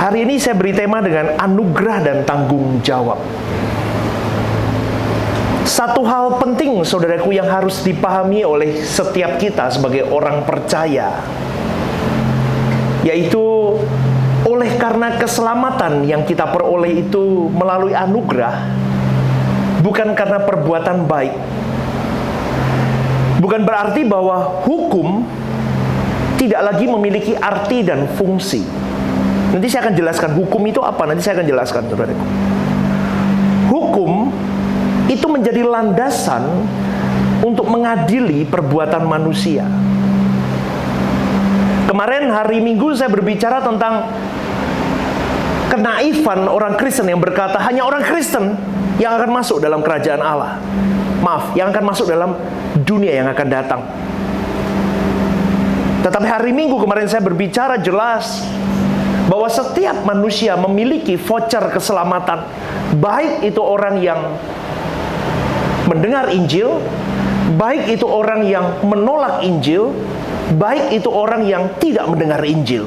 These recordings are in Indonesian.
Hari ini saya beri tema dengan anugerah dan tanggung jawab. Satu hal penting, saudaraku, yang harus dipahami oleh setiap kita sebagai orang percaya, yaitu oleh karena keselamatan yang kita peroleh itu melalui anugerah, bukan karena perbuatan baik. Bukan berarti bahwa hukum tidak lagi memiliki arti dan fungsi. Nanti saya akan jelaskan hukum itu apa. Nanti saya akan jelaskan, saudaraku. Hukum itu menjadi landasan untuk mengadili perbuatan manusia. Kemarin hari Minggu saya berbicara tentang kenaifan orang Kristen yang berkata hanya orang Kristen yang akan masuk dalam kerajaan Allah. Maaf, yang akan masuk dalam dunia yang akan datang. Tetapi hari Minggu kemarin saya berbicara jelas bahwa setiap manusia memiliki voucher keselamatan, baik itu orang yang mendengar Injil, baik itu orang yang menolak Injil, baik itu orang yang tidak mendengar Injil.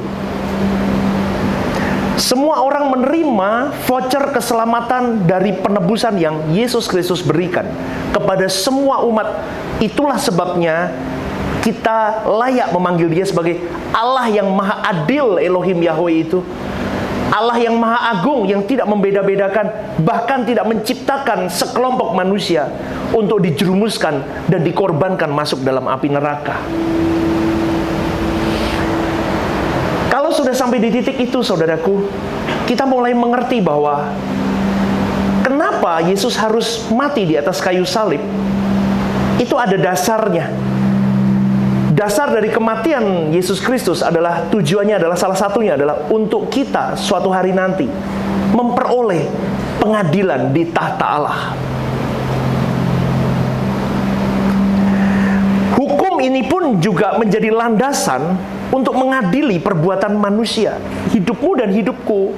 Semua orang menerima voucher keselamatan dari penebusan yang Yesus Kristus berikan kepada semua umat. Itulah sebabnya kita layak memanggil Dia sebagai Allah yang maha adil, Elohim Yahweh itu. Allah yang maha agung, yang tidak membeda-bedakan, bahkan tidak menciptakan sekelompok manusia untuk dijerumuskan dan dikorbankan masuk dalam api neraka. Kalau sudah sampai di titik itu, saudaraku, kita mulai mengerti bahwa kenapa Yesus harus mati di atas kayu salib. Itu ada dasarnya. Dasar dari kematian Yesus Kristus adalah, tujuannya adalah, salah satunya adalah untuk kita suatu hari nanti memperoleh pengadilan di tahta Allah. Hukum ini pun juga menjadi landasan untuk mengadili perbuatan manusia. Hidupmu dan hidupku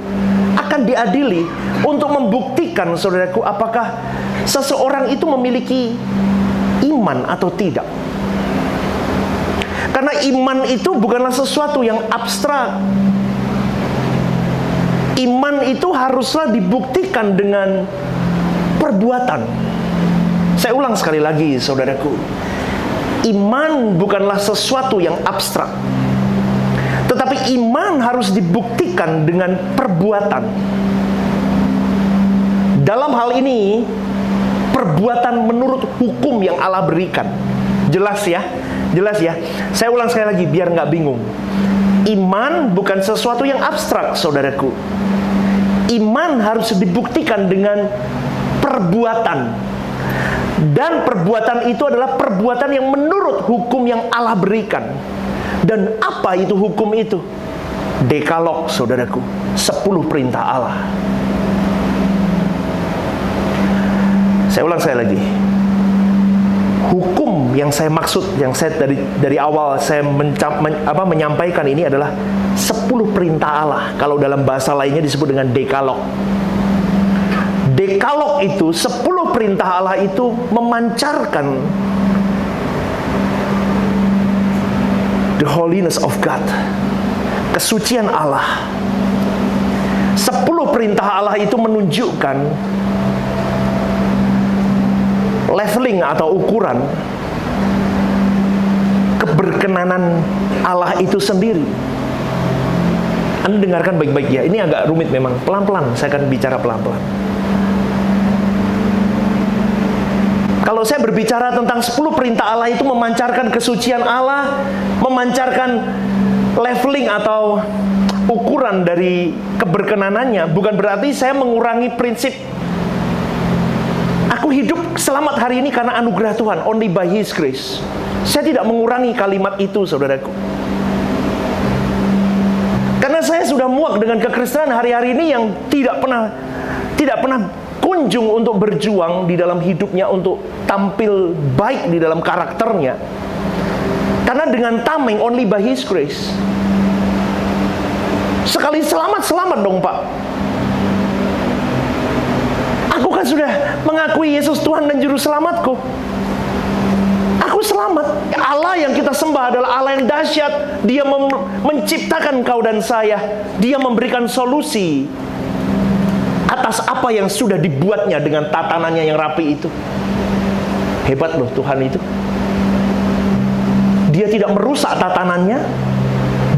akan diadili untuk membuktikan, saudaraku, apakah seseorang itu memiliki iman atau tidak. Karena iman itu bukanlah sesuatu yang abstrak. Iman itu haruslah dibuktikan dengan perbuatan. Saya ulang sekali lagi, saudaraku. Iman bukanlah sesuatu yang abstrak, tetapi iman harus dibuktikan dengan perbuatan. Dalam hal ini, perbuatan menurut hukum yang Allah berikan. Jelas ya? Jelas ya? Saya ulang sekali lagi biar nggak bingung. Iman bukan sesuatu yang abstrak, saudaraku. Iman harus dibuktikan dengan perbuatan. Dan perbuatan itu adalah perbuatan yang menurut hukum yang Allah berikan. Dan apa itu hukum itu? Dekalog, saudaraku. 10 perintah Allah. Saya ulang sekali lagi. Hukum yang saya maksud, yang saya dari awal saya menyampaikan ini adalah 10 perintah Allah. Kalau dalam bahasa lainnya disebut dengan dekalog. Dekalog itu, 10 perintah Allah itu memancarkan the holiness of God, kesucian Allah. 10 perintah Allah itu menunjukkan leveling atau ukuran keberkenanan Allah itu sendiri. Anda dengarkan baik-baik ya. Ini agak rumit memang. Pelan-pelan, saya akan bicara pelan-pelan. Kalau saya berbicara tentang 10 perintah Allah itu memancarkan kesucian Allah, memancarkan leveling atau ukuran dari keberkenanannya, bukan berarti saya mengurangi prinsip aku hidup selamat hari ini karena anugerah Tuhan, only by His grace. Saya tidak mengurangi kalimat itu, saudaraku. Karena saya sudah muak dengan kekristenan hari-hari ini yang tidak pernah kunjung untuk berjuang di dalam hidupnya untuk tampil baik di dalam karakternya. Karena dengan tameng only by His grace. Sekali selamat dong, Pak. Aku kan sudah mengakui Yesus Tuhan dan Juru Selamatku. Aku selamat. Allah yang kita sembah sembah adalah Allah yang dahsyat. Dia menciptakan kau dan saya. Dia memberikan solusi atas apa yang sudah dibuatnya dengan tatanannya yang rapi itu. Hebat loh Tuhan itu. Dia tidak merusak tatanannya.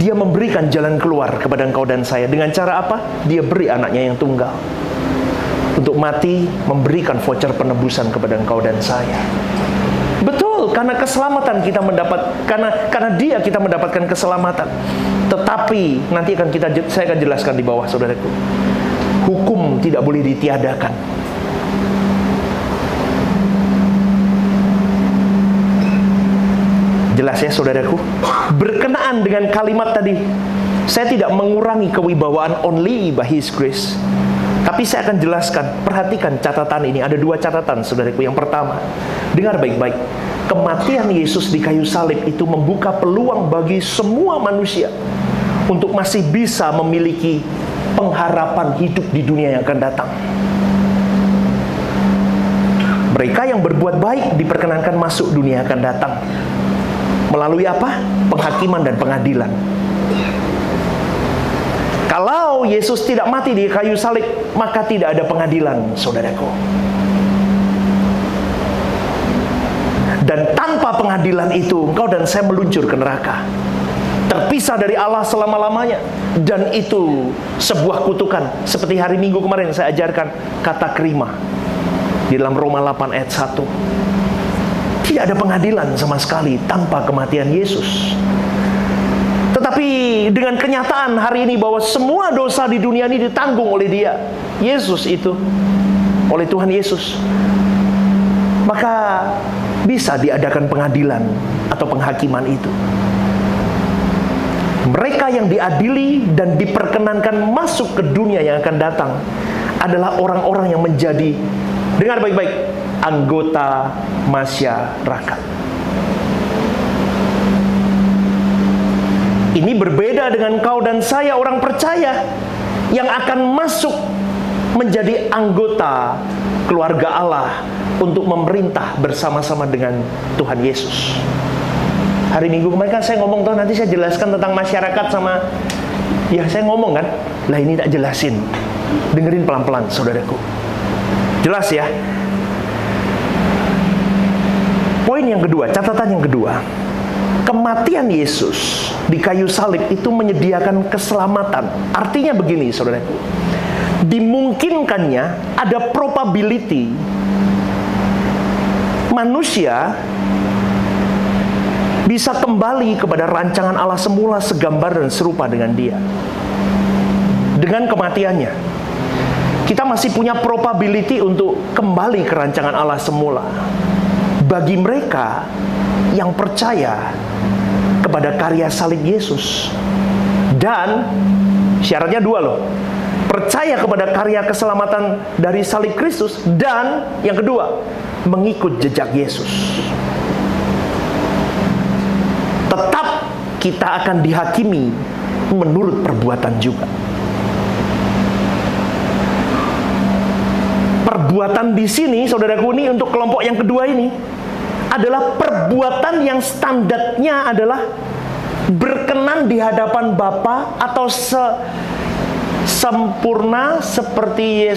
Dia memberikan jalan keluar kepada engkau dan saya. Dengan cara apa? Dia beri anaknya yang tunggal untuk mati, memberikan voucher penebusan kepada engkau dan saya. Betul, karena keselamatan kita mendapat, karena dia kita mendapatkan keselamatan. Tetapi nanti saya akan jelaskan di bawah, saudaraku. Hukum tidak boleh ditiadakan. Jelas ya saudaraku? Berkenaan dengan kalimat tadi, saya tidak mengurangi kewibawaan only by His grace. Tapi saya akan jelaskan, perhatikan catatan ini. Ada 2 catatan saudaraku. Yang pertama, dengar baik-baik. Kematian Yesus di kayu salib itu membuka peluang bagi semua manusia untuk masih bisa memiliki pengharapan hidup di dunia yang akan datang. Mereka yang berbuat baik diperkenankan masuk dunia yang akan datang. Melalui apa? Penghakiman dan pengadilan. Kalau Yesus tidak mati di kayu salib, maka tidak ada pengadilan, saudaraku. Dan tanpa pengadilan itu, engkau dan saya meluncur ke neraka, terpisah dari Allah selama-lamanya. Dan itu sebuah kutukan. Seperti hari Minggu kemarin saya ajarkan kata krima di dalam Roma 8 ayat 1. Tidak ada pengadilan sama sekali tanpa kematian Yesus. Tetapi dengan kenyataan hari ini bahwa semua dosa di dunia ini ditanggung oleh Dia, Yesus itu, oleh Tuhan Yesus, maka bisa diadakan pengadilan atau penghakiman itu. Mereka yang diadili dan diperkenankan masuk ke dunia yang akan datang adalah orang-orang yang menjadi, dengar baik-baik, anggota masyarakat. Ini berbeda dengan kau dan saya orang percaya yang akan masuk menjadi anggota keluarga Allah untuk memerintah bersama-sama dengan Tuhan Yesus. Hari Minggu kemarin kan saya ngomong, tuh nanti saya jelaskan tentang masyarakat sama, ya saya ngomong kan, lah ini tak jelasin. Dengerin pelan-pelan saudaraku. Jelas ya. Poin yang kedua, catatan yang kedua, kematian Yesus di kayu salib itu menyediakan keselamatan. Artinya begini saudaraku, dimungkinkannya ada probability manusia bisa kembali kepada rancangan Allah semula segambar dan serupa dengan Dia. Dengan kematiannya, kita masih punya probability untuk kembali ke rancangan Allah semula. Bagi mereka yang percaya kepada karya salib Yesus. Dan syaratnya 2 loh. Percaya kepada karya keselamatan dari salib Kristus. Dan yang kedua, mengikut jejak Yesus. Tetap kita akan dihakimi menurut perbuatan juga. Perbuatan di sini, saudaraku, ini untuk kelompok yang kedua ini adalah perbuatan yang standarnya adalah berkenan di hadapan Bapa atau sempurna seperti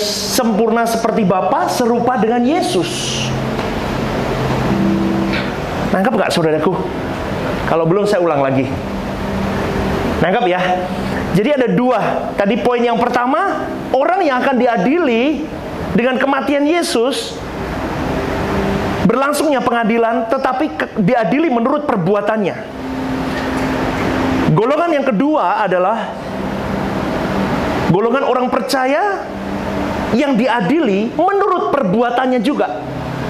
Bapa, serupa dengan Yesus. Nangkap gak saudaraku? Kalau belum saya ulang lagi. Nangkap ya? Jadi ada 2. Tadi poin yang pertama, orang yang akan diadili dengan kematian Yesus, berlangsungnya pengadilan, tetapi diadili menurut perbuatannya. Golongan yang kedua adalah golongan orang percaya yang diadili menurut perbuatannya juga,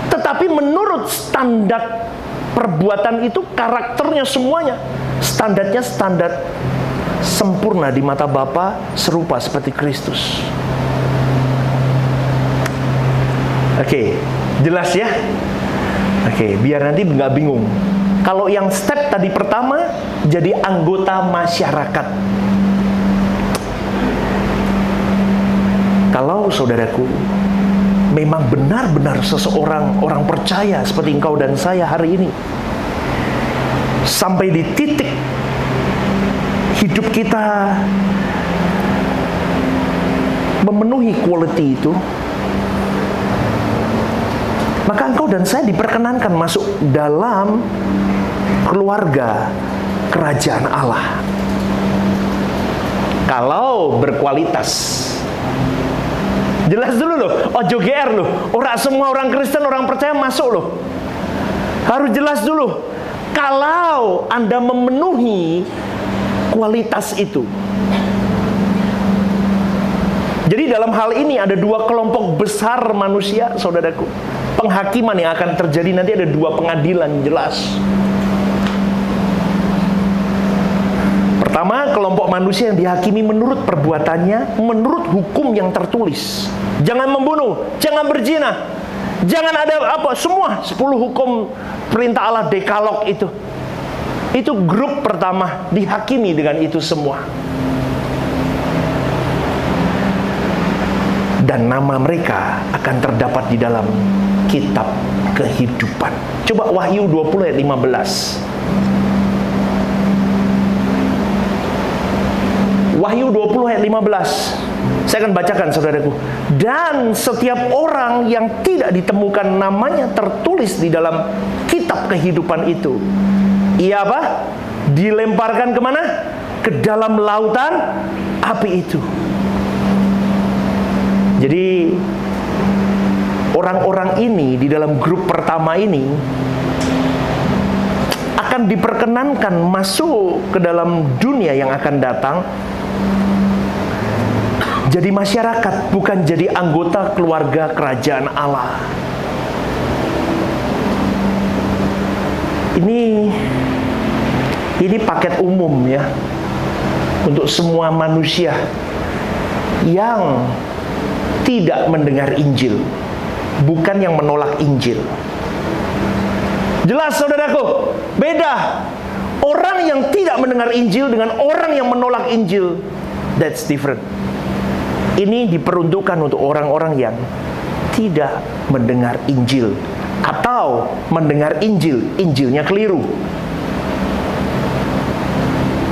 tetapi menurut standar perbuatan itu, karakternya semuanya, standarnya standar sempurna di mata Bapa, serupa seperti Kristus. Oke, jelas ya? Oke, biar nanti nggak bingung. Kalau yang step tadi pertama, jadi anggota masyarakat. Kalau saudaraku memang benar-benar seseorang orang percaya seperti engkau dan saya hari ini, sampai di titik hidup kita memenuhi quality itu, maka engkau dan saya diperkenankan masuk dalam keluarga kerajaan Allah. Kalau berkualitas. Jelas dulu loh, ojo GR loh. Semua orang Kristen, orang percaya masuk loh. Harus jelas dulu. Kalau Anda memenuhi kualitas itu. Jadi dalam hal ini ada dua kelompok besar manusia, saudaraku. Penghakiman yang akan terjadi nanti, ada dua pengadilan jelas. Pertama, kelompok manusia yang dihakimi menurut perbuatannya, menurut hukum yang tertulis. Jangan membunuh, jangan berzina, jangan ada semua 10 hukum perintah Allah, dekalog itu. Itu grup pertama, dihakimi dengan itu semua. Dan nama mereka akan terdapat di dalam kitab kehidupan. Coba Wahyu 20 ayat 15. Wahyu 20 ayat 15. Saya akan bacakan, saudaraku. Dan setiap orang yang tidak ditemukan namanya tertulis di dalam kitab kehidupan itu, ia apa? Dilemparkan kemana? Ke dalam lautan api itu. Jadi orang-orang ini di dalam grup pertama ini akan diperkenankan masuk ke dalam dunia yang akan datang, jadi masyarakat, bukan jadi anggota keluarga kerajaan Allah. Ini paket umum ya, untuk semua manusia yang tidak mendengar Injil, bukan yang menolak Injil. Jelas, saudaraku, beda. Orang yang tidak mendengar Injil dengan orang yang menolak Injil, that's different. Ini diperuntukkan untuk orang-orang yang tidak mendengar Injil, atau mendengar Injil, Injilnya keliru.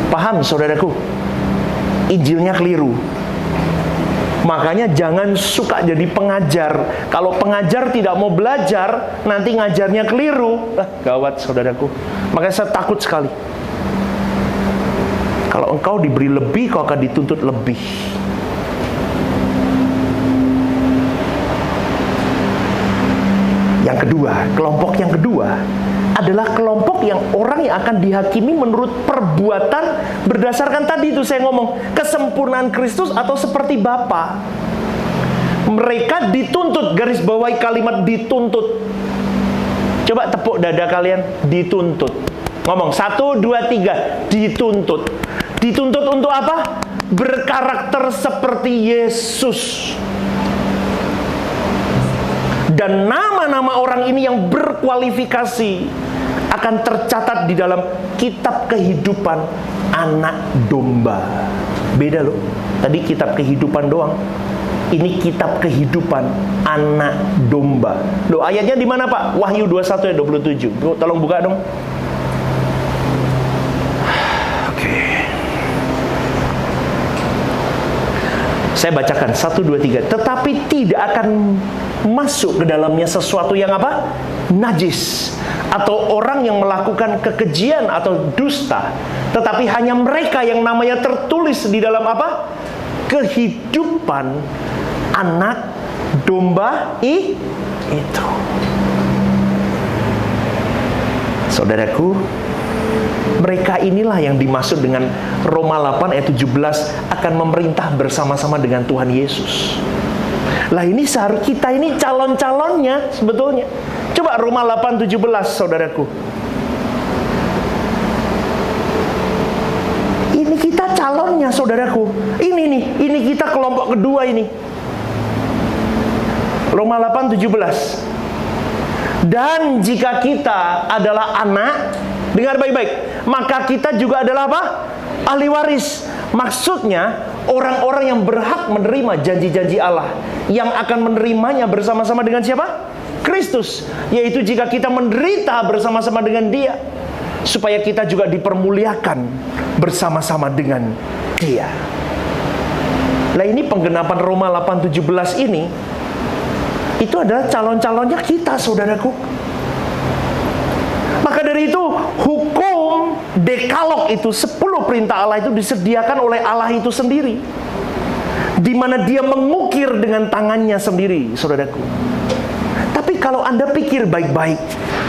Paham, saudaraku? Injilnya keliru. Makanya jangan suka jadi pengajar. Kalau pengajar tidak mau belajar, nanti ngajarnya keliru. Gawat, saudaraku. Makanya saya takut sekali. Kalau engkau diberi lebih, kau akan dituntut lebih. Yang kedua, kelompok yang kedua adalah kelompok yang orang yang akan dihakimi menurut perbuatan berdasarkan tadi itu saya ngomong, kesempurnaan Kristus atau seperti Bapa. Mereka dituntut, garis bawahi kalimat dituntut. Coba tepuk dada kalian, dituntut. Ngomong 1, 2, 3, dituntut. Dituntut untuk apa? Berkarakter seperti Yesus. Dan nama-nama orang ini yang berkualifikasi akan tercatat di dalam kitab kehidupan anak domba. Beda loh. Tadi kitab kehidupan doang. Ini kitab kehidupan anak domba. Loh, ayatnya di mana, Pak? Wahyu 21 ayat 27. Loh, tolong buka dong. Oke. Saya bacakan 1, 2, 3. Tetapi tidak akan masuk ke dalamnya sesuatu yang apa? Najis, atau orang yang melakukan kekejian atau dusta, tetapi hanya mereka yang namanya tertulis di dalam apa? Kehidupan anak domba itu. Saudaraku, mereka inilah yang dimaksud dengan Roma 8 ayat 17 akan memerintah bersama-sama dengan Tuhan Yesus. Lah ini seharusnya kita ini calon-calonnya sebetulnya. Coba Roma 8:17, saudaraku. Ini kita calonnya, saudaraku. Ini kita kelompok kedua ini. Roma 8:17. Dan jika kita adalah anak, dengar baik-baik, maka kita juga adalah apa? Ahli waris. Maksudnya orang-orang yang berhak menerima janji-janji Allah, yang akan menerimanya bersama-sama dengan siapa? Kristus. Yaitu jika kita menderita bersama-sama dengan Dia. supaya kita juga dipermuliakan bersama-sama dengan Dia. Nah, ini penggenapan Roma 8:17 ini, itu adalah calon-calonnya kita, saudaraku. Maka dari itu, hukum dekalog itu, 10 perintah Allah itu disediakan oleh Allah itu sendiri, di mana Dia mengukir dengan tangannya sendiri, saudaraku. Tapi kalau Anda pikir baik-baik,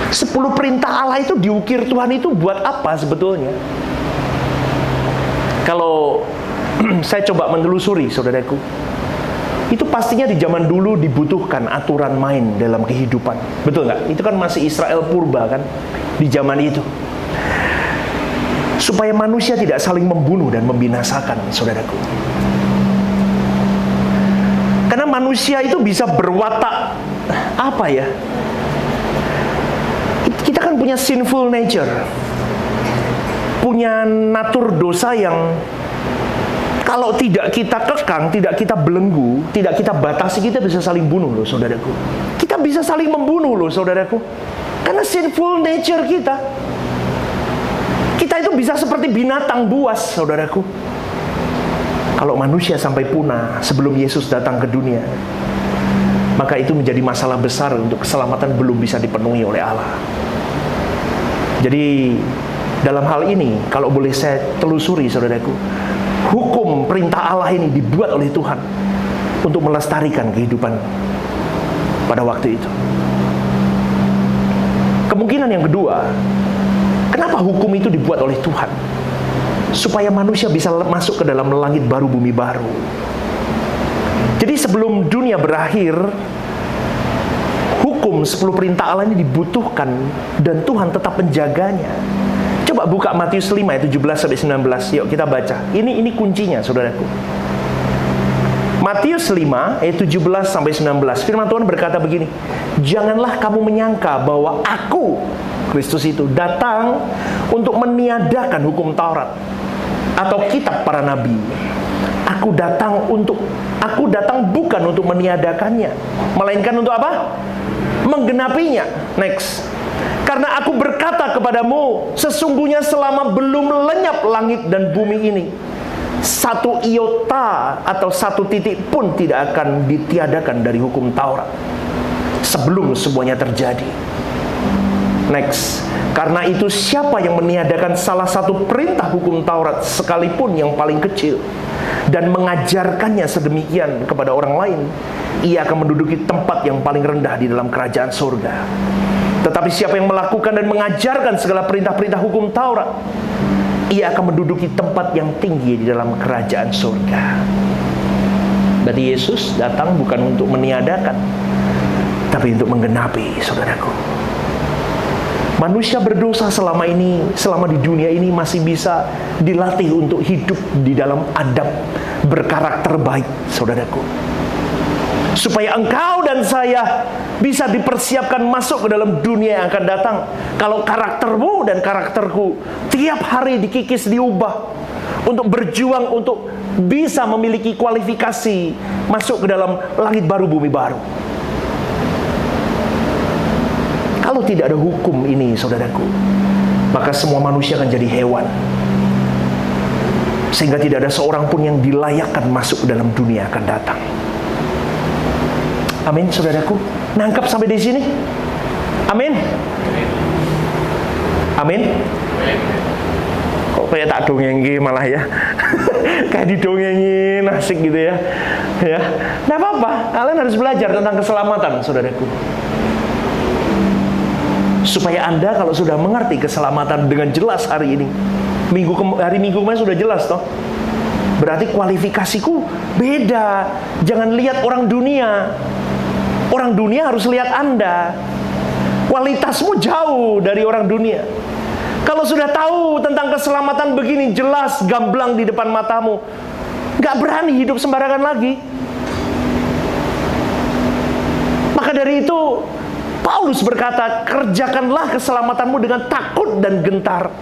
10 perintah Allah itu diukir Tuhan itu buat apa sebetulnya? Kalau saya coba menelusuri, saudaraku, itu pastinya di zaman dulu dibutuhkan aturan main dalam kehidupan. Betul nggak? Itu kan masih Israel purba kan, di zaman itu. Supaya manusia tidak saling membunuh dan membinasakan, saudaraku. Karena manusia itu bisa berwatak, apa ya? Kita kan punya sinful nature, punya natur dosa yang kalau tidak kita kekang, tidak kita belenggu, tidak kita batasi, kita bisa saling bunuh loh, saudaraku. Kita bisa saling membunuh loh, saudaraku. Karena sinful nature kita. Kita itu bisa seperti binatang buas, saudaraku. Kalau manusia sampai punah sebelum Yesus datang ke dunia, maka itu menjadi masalah besar untuk keselamatan belum bisa dipenuhi oleh Allah. Jadi dalam hal ini, kalau boleh saya telusuri, saudaraku, hukum perintah Allah ini dibuat oleh Tuhan untuk melestarikan kehidupan pada waktu itu. Kemungkinan yang kedua, kenapa hukum itu dibuat oleh Tuhan? Supaya manusia bisa masuk ke dalam langit baru, bumi baru. Jadi sebelum dunia berakhir, hukum 10 perintah Allah ini dibutuhkan dan Tuhan tetap menjaganya. Coba buka Matius 5 ayat 17-19. Yuk kita baca. Ini kuncinya, saudaraku. Matius 5 ayat 17-19. Firman Tuhan berkata begini, janganlah kamu menyangka bahwa aku, Kristus itu, datang untuk meniadakan hukum Taurat atau kitab para nabi. Aku datang bukan untuk meniadakannya, melainkan untuk apa? Menggenapinya. Next. Karena aku berkata kepadamu, sesungguhnya selama belum lenyap langit dan bumi ini, satu iota atau satu titik pun tidak akan ditiadakan dari hukum Taurat sebelum semuanya terjadi. Next. Karena itu siapa yang meniadakan salah satu perintah hukum Taurat sekalipun yang paling kecil dan mengajarkannya sedemikian kepada orang lain, ia akan menduduki tempat yang paling rendah di dalam kerajaan surga. Tetapi siapa yang melakukan dan mengajarkan segala perintah-perintah hukum Taurat, ia akan menduduki tempat yang tinggi di dalam kerajaan surga. Berarti Yesus datang bukan untuk meniadakan, tapi untuk menggenapi, saudaraku. Manusia berdosa selama di dunia ini masih bisa dilatih untuk hidup di dalam adab berkarakter baik, saudaraku. Supaya engkau dan saya bisa dipersiapkan masuk ke dalam dunia yang akan datang. Kalau karaktermu dan karakterku tiap hari dikikis, diubah untuk berjuang untuk bisa memiliki kualifikasi masuk ke dalam langit baru, bumi baru. Kalau tidak ada hukum ini, saudaraku, maka semua manusia akan jadi hewan, sehingga tidak ada seorang pun yang dilayakkan masuk ke dalam dunia akan datang. Amin, saudaraku. Nangkap sampai di sini? Amin. Amin. Kok kayak tak dongengin malah ya? Kayak didongengin, asik gitu ya. Ya, nggak apa-apa. Kalian harus belajar tentang keselamatan, saudaraku. Supaya Anda kalau sudah mengerti keselamatan dengan jelas hari ini, hari Minggu kemarin sudah jelas toh. Berarti kualifikasiku beda. Jangan lihat orang dunia. Orang dunia harus lihat Anda. Kualitasmu jauh dari orang dunia. Kalau sudah tahu tentang keselamatan begini jelas, gamblang di depan matamu, gak berani hidup sembarangan lagi. Maka dari itu Paulus berkata, kerjakanlah keselamatanmu dengan takut dan gentar.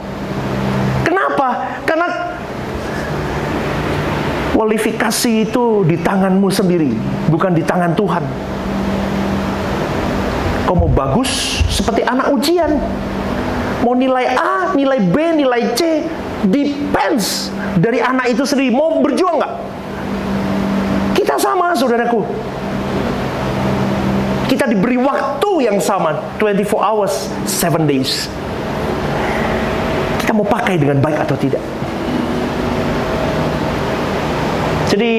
Kenapa? Karena kualifikasi itu di tanganmu sendiri, bukan di tangan Tuhan. Kau mau bagus seperti anak ujian, Mau nilai A, nilai B, nilai C, depends dari anak itu sendiri. Mau berjuang nggak? Kita sama, saudaraku. Kita diberi waktu yang sama, 24 hours, 7 days. Kita mau pakai dengan baik atau tidak? Jadi,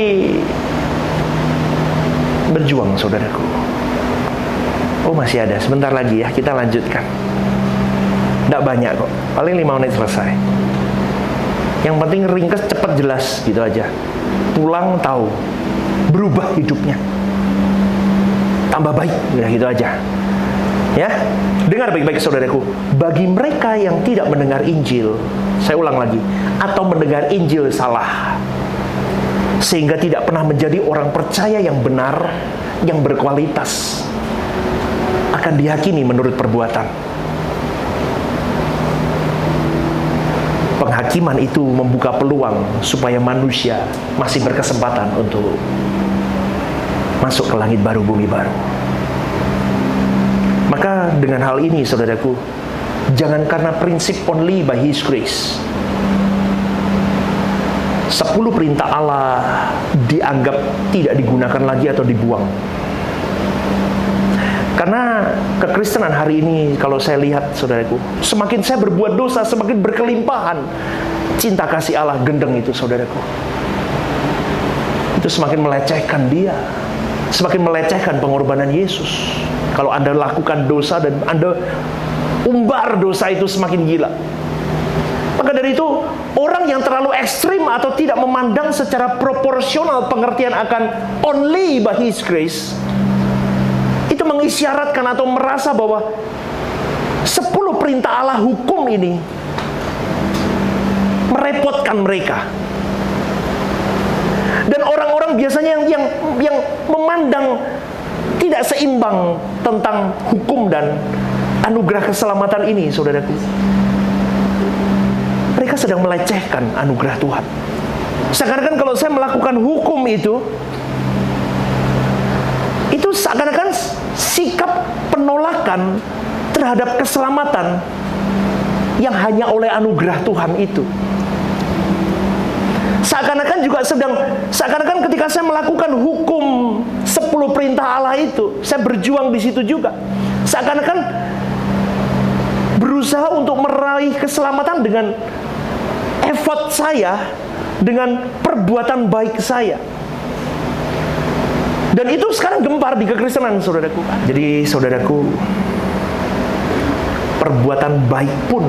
berjuang, saudaraku. Oh, masih ada, sebentar lagi ya, kita lanjutkan. Nggak banyak kok, paling 5 menit selesai. Yang penting ringkas, cepat, jelas, gitu aja. Pulang tahu, berubah hidupnya, tambah baik, udah gitu aja. Ya, dengar baik-baik saudaraku. Bagi mereka yang tidak mendengar Injil, saya ulang lagi, atau mendengar Injil salah, sehingga tidak pernah menjadi orang percaya yang benar, yang berkualitas, akan dihakimi menurut perbuatan. Penghakiman itu membuka peluang supaya manusia masih berkesempatan untuk masuk ke langit baru, bumi baru. Maka dengan hal ini, saudaraku, jangan karena prinsip only by His grace, 10 perintah Allah dianggap tidak digunakan lagi atau dibuang. Karena kekristenan hari ini, kalau saya lihat, saudaraku, semakin saya berbuat dosa, semakin berkelimpahan cinta kasih Allah gendeng itu, saudaraku. Itu semakin melecehkan Dia, semakin melecehkan pengorbanan Yesus. Kalau Anda lakukan dosa dan Anda umbar dosa itu, semakin gila. Maka dari itu, orang yang terlalu ekstrim atau tidak memandang secara proporsional pengertian akan only by His grace, itu mengisyaratkan atau merasa bahwa 10 perintah Allah hukum ini merepotkan mereka. Dan orang-orang biasanya yang memandang tidak seimbang tentang hukum dan anugerah keselamatan ini, saudaraku, mereka sedang melecehkan anugerah Tuhan. Seakan-akan kalau saya melakukan hukum itu seakan-akan sikap penolakan terhadap keselamatan yang hanya oleh anugerah Tuhan itu. Seakan-akan ketika saya melakukan hukum 10 perintah Allah itu, saya berjuang di situ juga. Seakan-akan berusaha untuk meraih keselamatan dengan effort saya, dengan perbuatan baik saya. Dan itu sekarang gempar di kekristenan, saudaraku. Jadi, saudaraku, perbuatan baik pun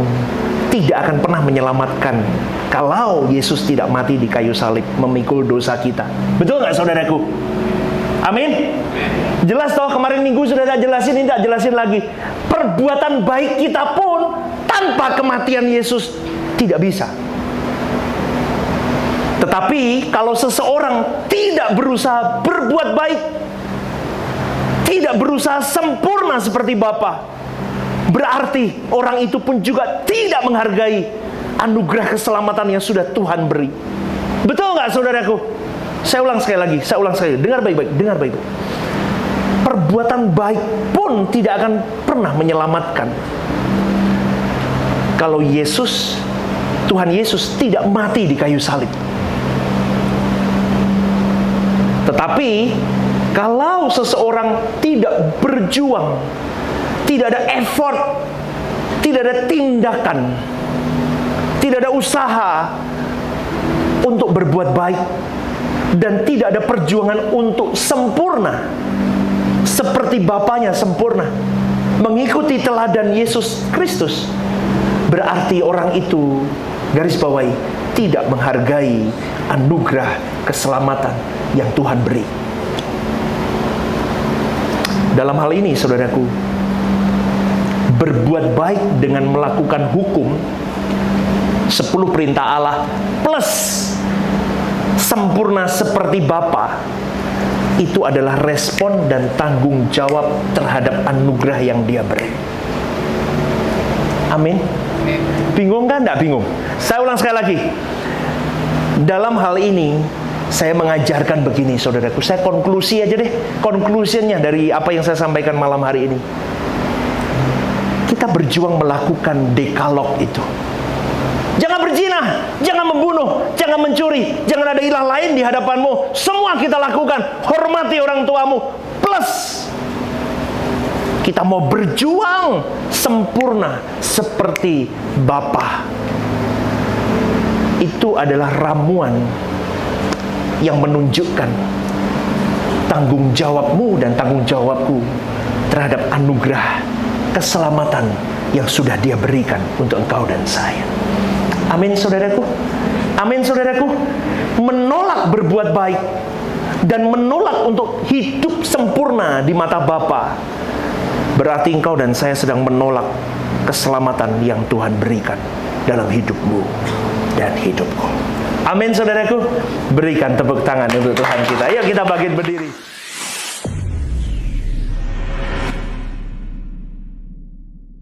tidak akan pernah menyelamatkan kalau Yesus tidak mati di kayu salib memikul dosa kita. Betul nggak, saudaraku? Amin. Jelas toh, kemarin minggu sudah tak jelasin, ini tak jelasin lagi. Perbuatan baik kita pun tanpa kematian Yesus tidak bisa. Tetapi kalau seseorang tidak berusaha berbuat baik, tidak berusaha sempurna seperti Bapa, berarti orang itu pun juga tidak menghargai anugerah keselamatan yang sudah Tuhan beri. Betul nggak, saudaraku? Saya ulang sekali lagi, dengar baik-baik, dengar baik-baik. Perbuatan baik pun tidak akan pernah menyelamatkan kalau Tuhan Yesus tidak mati di kayu salib. Tetapi kalau seseorang tidak berjuang, tidak ada effort, tidak ada tindakan, tidak ada usaha untuk berbuat baik, dan tidak ada perjuangan untuk sempurna seperti Bapanya sempurna, mengikuti teladan Yesus Kristus, berarti orang itu, garis bawahi, tidak menghargai anugerah keselamatan yang Tuhan beri. Dalam hal ini, saudaraku, berbuat baik dengan melakukan hukum 10 perintah Allah plus sempurna seperti Bapa, itu adalah respon dan tanggung jawab terhadap anugerah yang Dia beri. Amin. Bingung kan? Nggak bingung? Saya ulang sekali lagi. Dalam hal ini saya mengajarkan begini, saudaraku. Saya konklusi aja deh, conclusionnya dari apa yang saya sampaikan malam hari ini. Kita kita berjuang melakukan dekalog itu. Jangan berzina, jangan membunuh, jangan mencuri, jangan ada ilah lain di hadapanmu. Semua kita lakukan. Hormati orang tuamu. Plus, kita mau berjuang sempurna seperti Bapa. Itu adalah ramuan yang menunjukkan tanggung jawabmu dan tanggung jawabku terhadap anugerah keselamatan yang sudah Dia berikan untuk engkau dan saya. Amin, saudaraku. Amin, saudaraku. Menolak berbuat baik dan menolak untuk hidup sempurna di mata Bapa, berarti engkau dan saya sedang menolak keselamatan yang Tuhan berikan dalam hidupmu dan hidupku. Amin, saudaraku. Berikan tepuk tangan untuk Tuhan kita. Ayo kita bangkit berdiri.